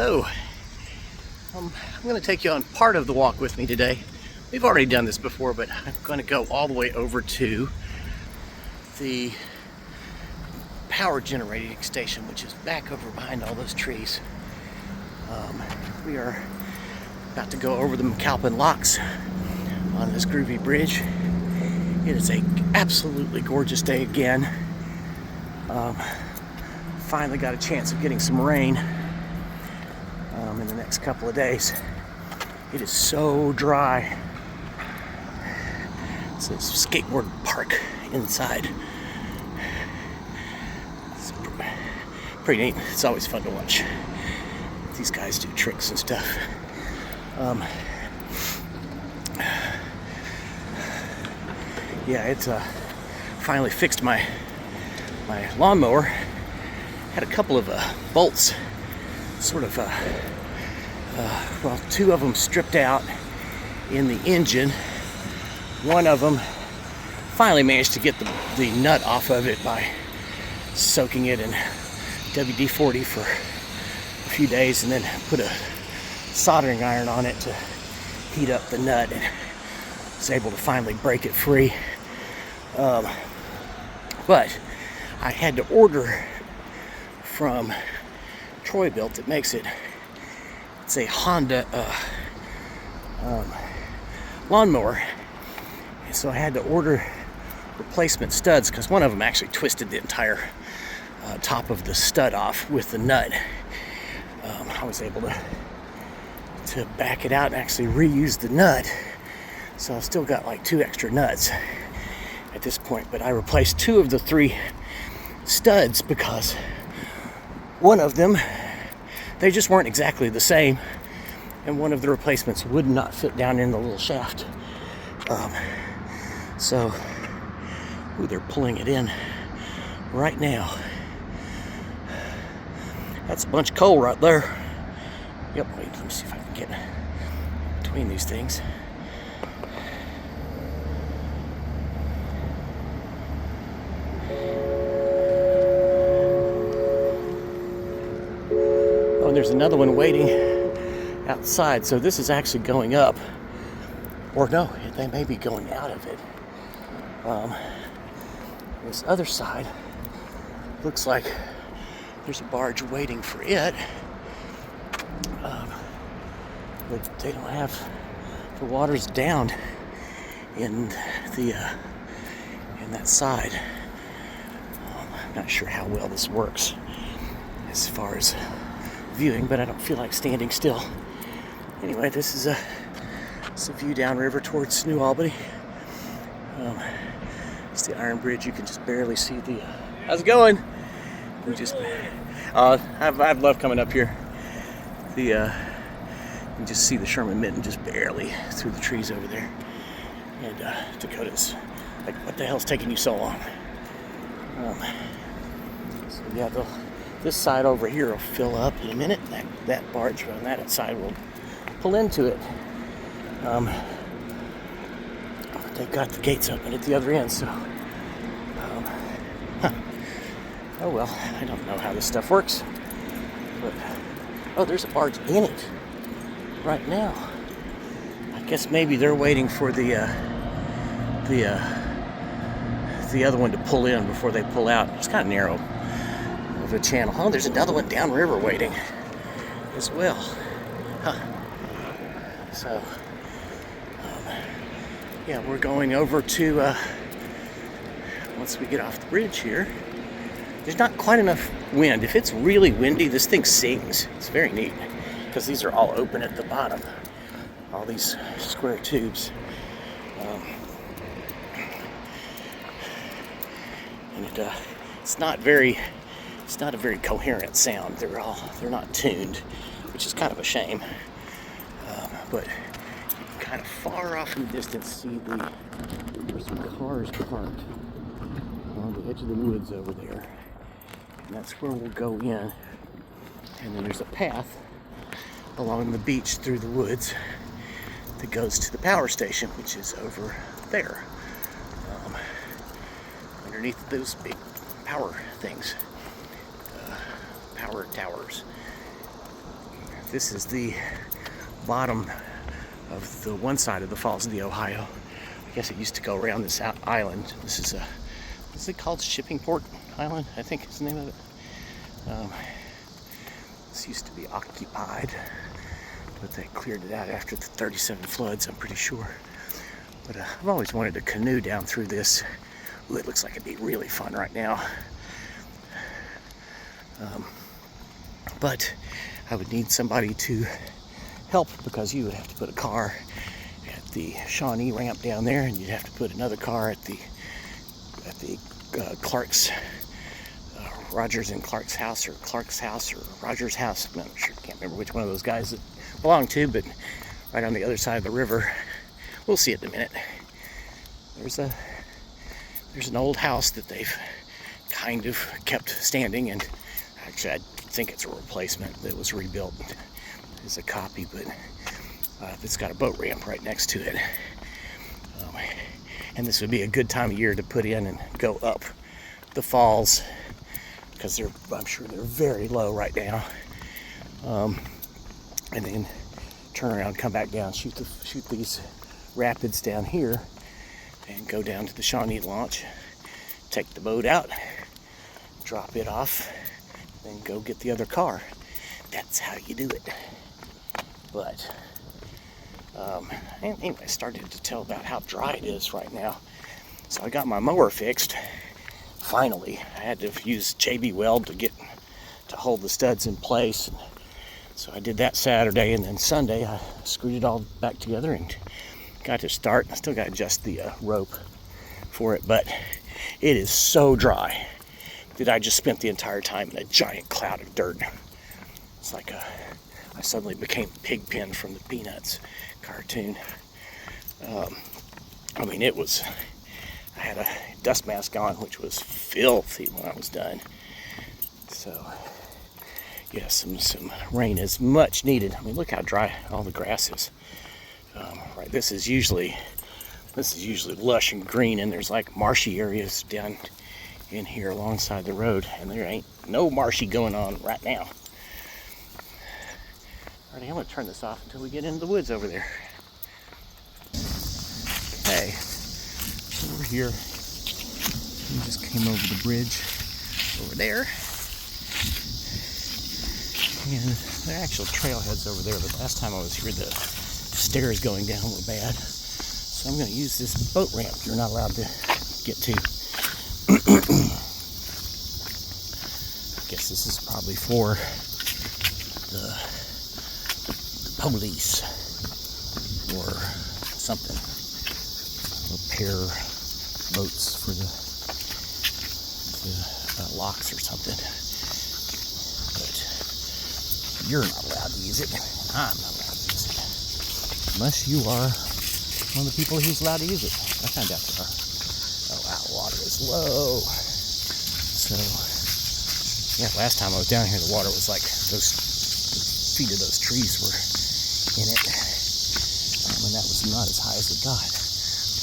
Hello. I'm going to take you on part of the walk with me today. We've already done this before, but I'm going to go all the way over to the power generating station, which is back over behind all those trees. We are about to go over the McAlpin Locks on this groovy bridge. It is an absolutely gorgeous day again. Finally got a chance of getting some rain in the next couple of days. It is so dry. It's a skateboard park inside. It's pretty neat. It's always fun to watch these guys do tricks and stuff. Yeah, it's finally fixed my lawnmower. Had a couple of bolts, sort of, well, two of them stripped out in the engine. One of them finally managed to get the nut off of it by soaking it in WD-40 for a few days, and then put a soldering iron on it to heat up the nut, and was able to finally break it free. But I had to order from Troy-Bilt that makes it. It's a Honda lawnmower, and so I had to order replacement studs because one of them actually twisted the entire top of the stud off with the nut. I was able to back it out and actually reuse the nut, so I've still got like 2 extra nuts at this point. But I replaced 2 of the 3 studs because one of them, they just weren't exactly the same, and one of the replacements would not fit down in the little shaft. So they're pulling it in right now. That's a bunch of coal right there. Yep, wait, let me see if I can get between these things. Oh, and there's another one waiting outside, so this is actually going up. Or no, they may be going out of it. This other side looks like there's a barge waiting for it. But they don't have the water's down in the in that side. I'm not sure how well this works as far as viewing, but I don't feel like standing still. Anyway, this is a view downriver towards New Albany. It's the Iron Bridge. You can just barely see the. How's it going? We just. I've loved coming up here. You can just see the Sherman Mitten just barely through the trees over there. And Dakota's like, what the hell's taking you so long? So yeah, this side over here will fill up in a minute. That barge on that side will pull into it. They've got the gates open at the other end, so oh well, I don't know how this stuff works, but oh, there's a barge in it right now. I guess maybe they're waiting for the other one to pull in before they pull out. It's kind of narrow of a channel. Oh, there's another one downriver waiting as well. Huh. So yeah, we're going over to once we get off the bridge here. There's not quite enough wind. If it's really windy, this thing sings. It's very neat because these are all open at the bottom. All these square tubes. And it's not a very coherent sound. They're not tuned, which is kind of a shame. But you can kind of far off in the distance see there's some cars parked on the edge of the woods over there. And that's where we'll go in. And then there's a path along the beach through the woods that goes to the power station, which is over there. Underneath those big power things. Power towers. This is the bottom of the one side of the Falls of the Ohio. I guess it used to go around this island. This is what's it called? Shippingport Island, I think is the name of it. This used to be occupied, but they cleared it out after the 37 floods, I'm pretty sure. But I've always wanted to canoe down through this. Ooh, it looks like it'd be really fun right now. But I would need somebody to help, because you would have to put a car at the Shawnee ramp down there, and you'd have to put another car at the Clark's, Rogers and Clark's house, or Clark's house, or Rogers' house. I'm not sure, can't remember which one of those guys it belonged to, but right on the other side of the river. We'll see it in a minute. There's an old house that they've kind of kept standing, and actually I think it's a replacement that was rebuilt as a copy, but it's got a boat ramp right next to it. And this would be a good time of year to put in and go up the falls, because I'm sure they're very low right now. And then turn around, come back down, shoot these rapids down here, and go down to the Shawnee launch, take the boat out, drop it off, then go get the other car. That's how you do it. But anyway, I started to tell about how dry it is right now. So I got my mower fixed. Finally, I had to use JB Weld to hold the studs in place. And so I did that Saturday, and then Sunday I screwed it all back together and got to start. I still got to adjust the rope for it, but it is so dry that I just spent the entire time in a giant cloud of dirt. It's like I suddenly became Pigpen from the Peanuts cartoon. I mean, I had a dust mask on, which was filthy when I was done. So, yeah, some rain is much needed. I mean, look how dry all the grass is. Right, this is usually lush and green, and there's like marshy areas down in here alongside the road, and there ain't no marshy going on right now. Alrighty, I'm gonna turn this off until we get into the woods over there. Okay, so we're here. We just came over the bridge over there, and there are actual trailheads over there, but last time I was here the stairs going down were bad. So I'm going to use this boat ramp you're not allowed to get to. I guess this is probably for the police or something. Repair boats for the locks or something. But you're not allowed to use it. I'm not allowed to use it. Unless you are one of the people who's allowed to use it. I found out there are. Oh wow, water is low. So, yeah, last time I was down here, the water was like the feet of those trees were in it. And that was not as high as it got.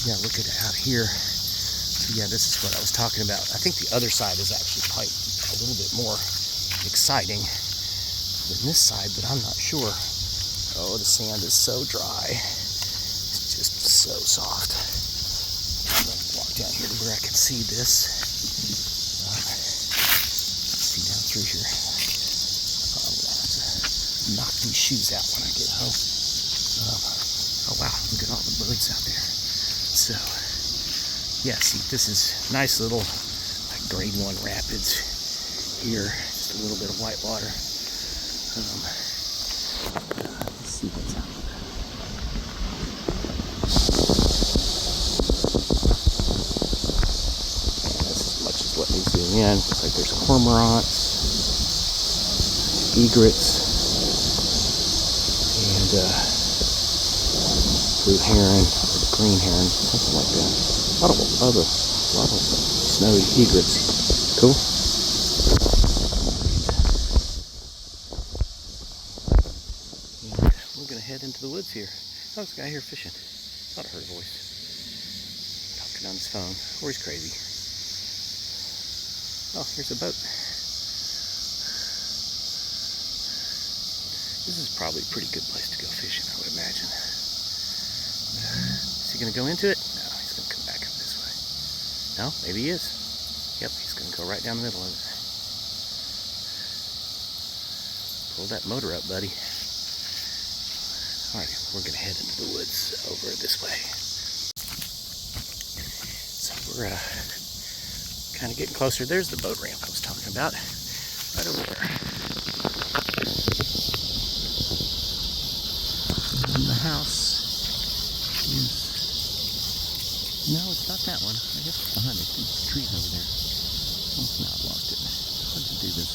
Yeah, look at it out here. So yeah, this is what I was talking about. I think the other side is actually quite a little bit more exciting than this side, but I'm not sure. Oh, the sand is so dry. It's just so soft. I'm going to walk down here to where I can see this. See down through here. I'm going to have to knock these shoes out when I get home. Oh wow, look at all the birds out there. So, yeah, see, this is nice little like grade 1 rapids here. Just a little bit of white water. Let's see what's out there. That's as much as let me zoom in. Looks like there's cormorants, egrets, and blue heron, or the green heron, something like that. A lot of snowy egrets. Cool. We're gonna head into the woods here. Oh, there's a guy here fishing. Thought I heard a voice. Talking on his phone. Or he's crazy. Oh, here's a boat. Is This is probably a pretty good place to go fishing, I would imagine. Is he going to go into it? No, he's going to come back up this way. No, maybe he is. Yep, he's going to go right down the middle of it. Pull that motor up, buddy. Alright, we're going to head into the woods over this way. So we're kind of getting closer. There's the boat ramp I was talking about. Right over there. And the house is... No, it's not that one. I guess it's behind it. There's trees over there. Oh, no, I've lost it. It's hard to do this.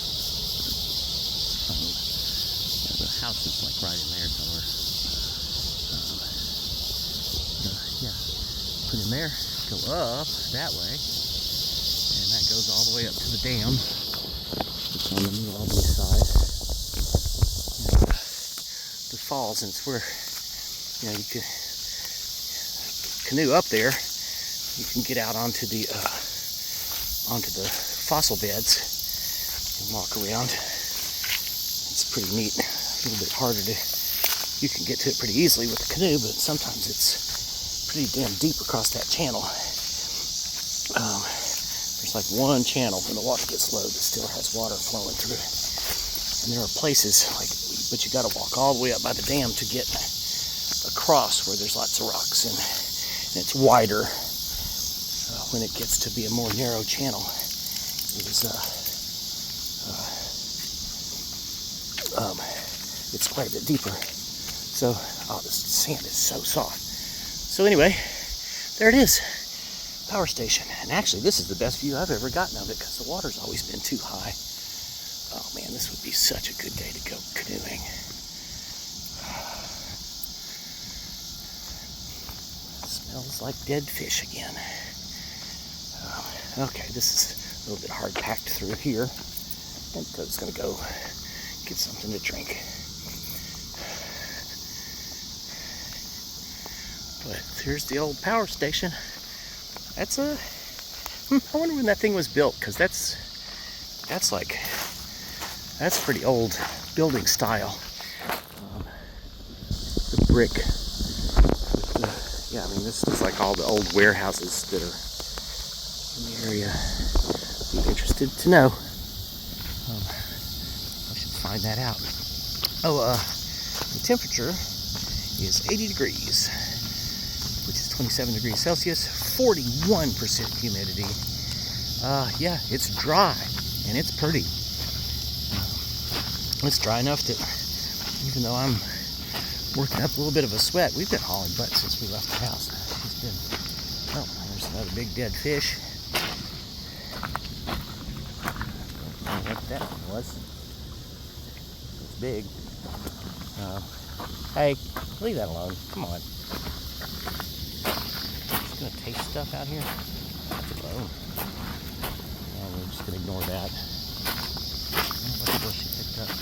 Yeah, the house is like right in there somewhere. Yeah, put in there, go up that way, and that goes all the way up to the dam. It's on the New Albany side. And, the falls, and it's where, you know, you can canoe up there. You can get out onto the fossil beds and walk around. It's pretty neat. A little bit harder to. You can get to it pretty easily with the canoe, but sometimes it's pretty damn deep across that channel. There's like one channel when the water gets low that still has water flowing through it. And there are places like, but you got to walk all the way up by the dam to get across where there's lots of rocks, and it's wider. When it gets to be a more narrow channel, it's quite a bit deeper. So, oh, this sand is so soft. So anyway, there it is, power station. And actually, this is the best view I've ever gotten of it because the water's always been too high. Oh man, this would be such a good day to go canoeing. Smells like dead fish again. Okay, this is a little bit hard packed through here. I think Doug's going to go get something to drink. But here's the old power station. That's I wonder when that thing was built, because that's pretty old building style. The brick with the, yeah, I mean, this is like all the old warehouses that are in the area. Be interested to know. I should find that out. Oh, the temperature is 80 degrees, which is 27 degrees Celsius, 41% humidity. Yeah, it's dry, and it's pretty. It's dry enough that even though I'm working up a little bit of a sweat, we've been hauling butt since we left the house. It's been, oh, there's another big dead fish. I don't know what that one was. It's big. Hey, leave that alone. Come on. Just gonna taste stuff out here. Hello. And we're just gonna ignore that. I don't know what bush she picked up.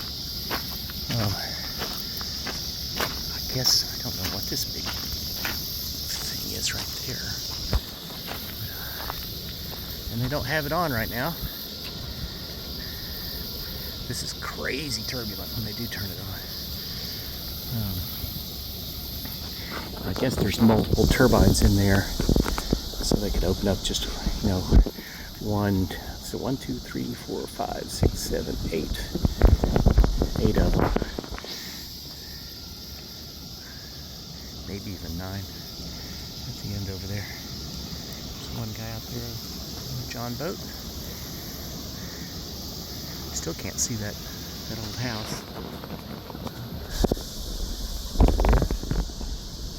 I guess I don't know what this big thing is right there. And they don't have it on right now. This is crazy turbulent when they do turn it on. I guess there's multiple turbines in there, so they could open up just, you know, 1, 2, 3, 4, 5, 6, 7, 8. 8 of them. Maybe even 9 at the end over there. There's one guy out there in a John boat. Still can't see that old house.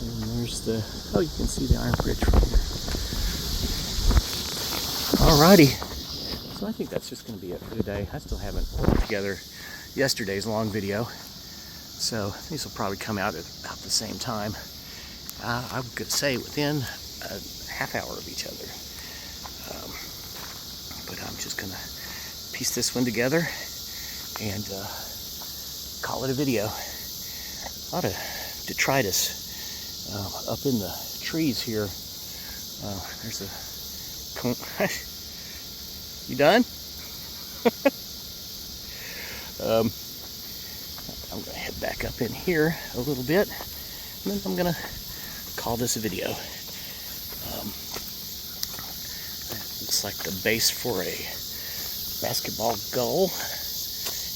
And there's the, oh, you can see the iron bridge from here. Alrighty. So I think that's just going to be it for today. I still haven't put together yesterday's long video, so these will probably come out at about the same time. I would say within a half hour of each other. But I'm just going to piece this one together and call it a video. A lot of detritus up in the trees here. There's a... You done? I'm going to head back up in here a little bit, and then I'm going to call this a video. That looks like the base for a basketball goal,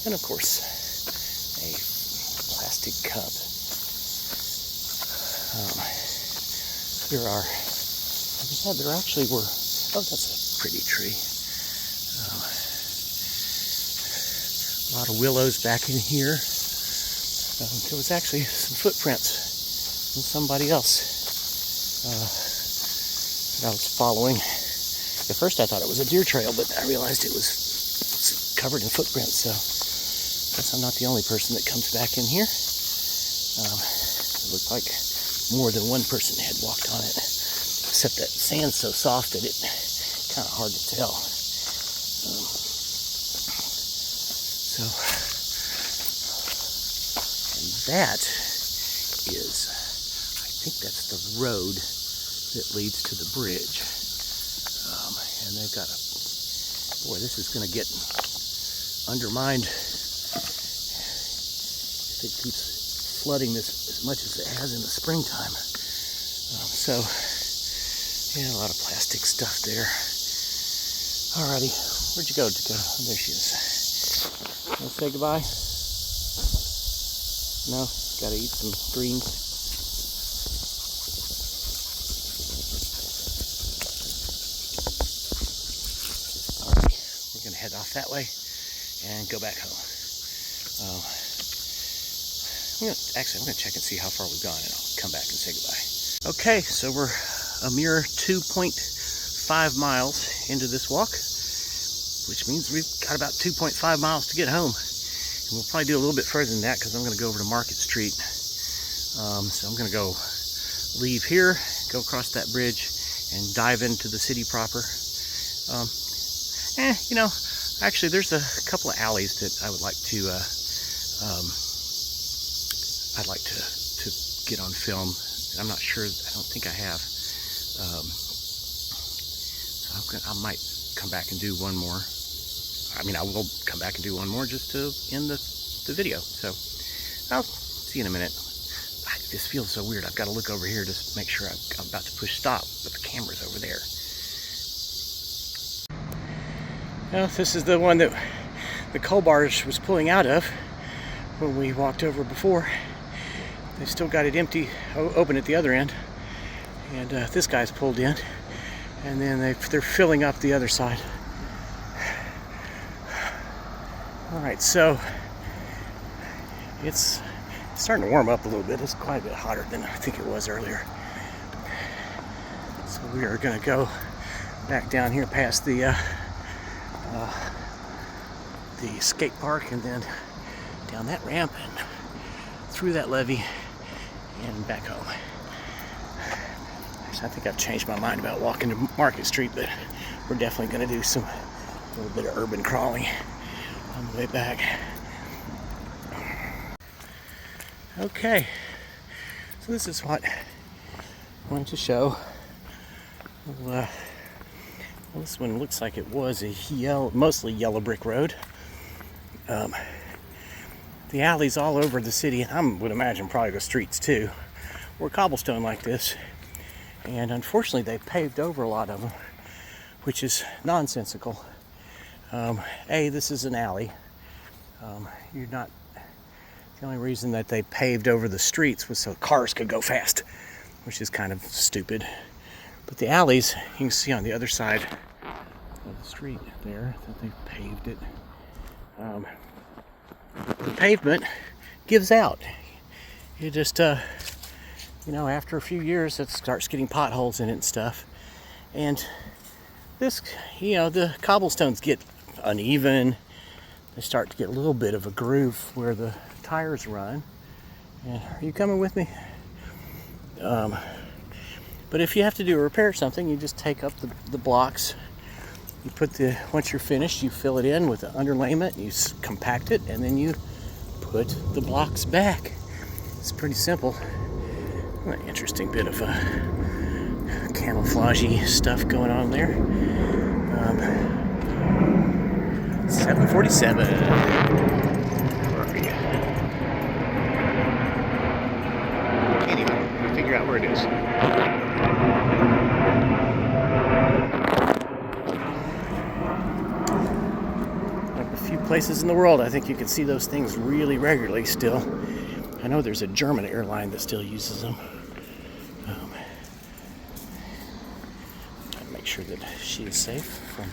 and of course a plastic cup. There actually were, oh, that's a pretty tree. A lot of willows back in here. There was actually some footprints from somebody else that I was following. At first I thought it was a deer trail, but I realized it was covered in footprints, so I guess I'm not the only person that comes back in here. It looked like more than one person had walked on it, except that sand's so soft that it's kind of hard to tell. And that is, I think that's the road that leads to the bridge. And they've got boy, this is going to get undermined if it keeps flooding this as much as it has in the springtime. Yeah, a lot of plastic stuff there. Alrighty, where'd you go, Dakota? Oh, there she is. Want to say goodbye? No? Gotta eat some greens. Alright, we're gonna head off that way and go back home. I'm gonna check and see how far we've gone, and I'll come back and say goodbye. Okay, so we're a mere 2.5 miles into this walk, which means we've got about 2.5 miles to get home. And we'll probably do a little bit further than that because I'm going to go over to Market Street. So I'm going to go leave here, go across that bridge, and dive into the city proper. Actually there's a couple of alleys that I would like to get on film. I'm not sure, I don't think I have. So I might come back and do one more. I will come back and do one more just to end the video. So I'll see you in a minute. This feels so weird. I've got to look over here to make sure I'm about to push stop, but the camera's over there. Well, this is the one that the coal barge was pulling out of when we walked over before. They've still got it empty, open at the other end, and this guy's pulled in, and then they're filling up the other side. All right, so it's starting to warm up a little bit. It's quite a bit hotter than I think it was earlier. So we are going to go back down here past the skate park, and then down that ramp and through that levee and back home. Actually, I think I've changed my mind about walking to Market Street, but we're definitely going to do a little bit of urban crawling on the way back. Okay, so this is what I wanted to show. Well, this one looks like it was a mostly yellow brick road. The alleys all over the city, and I would imagine probably the streets too, were cobblestone like this. And unfortunately, they paved over a lot of them, which is nonsensical. This is an alley. The only reason that they paved over the streets was so cars could go fast, which is kind of stupid. But the alleys, you can see on the other side of the street there that they've paved it. The pavement gives out. You just, after a few years, it starts getting potholes in it and stuff. And this, the cobblestones get uneven. They start to get a little bit of a groove where the tires run. And are you coming with me? But if you have to repair something, you just take up the blocks. You once you're finished, you fill it in with the underlayment, you compact it, and then you put the blocks back. It's pretty simple. An interesting bit of camouflage-y stuff going on there. 747. Where are you? Anyway, I'll figure out where it is. Like a few places in the world, I think you can see those things really regularly still. I know there's a German airline that still uses them. Trying to make sure that she is safe from.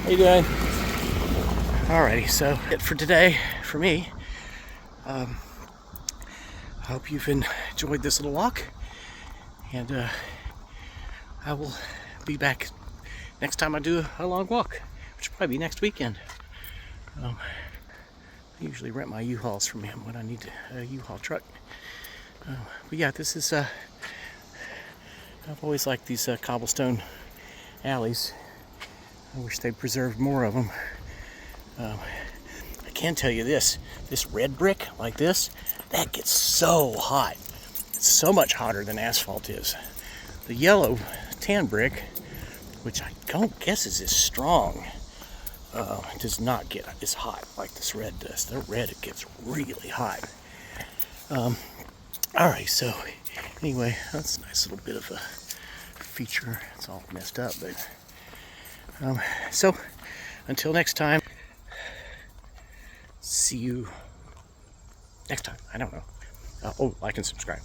How you doing? Alrighty, so it for today for me. I hope you've enjoyed this little walk, and I will be back next time I do a long walk, which will probably be next weekend. I usually rent my U-Hauls from him when I need a U-Haul truck. But yeah, this is, I've always liked these cobblestone alleys. I wish they'd preserved more of them. I can tell you this red brick like this, that gets so hot. It's so much hotter than asphalt is. The yellow tan brick, which I don't guess is as strong, does not get as hot like this red does. The red, it gets really hot. Alright, so anyway, that's a nice little bit of a feature. It's all messed up, but so until next time, see you next time. I don't know. Oh, like and subscribe.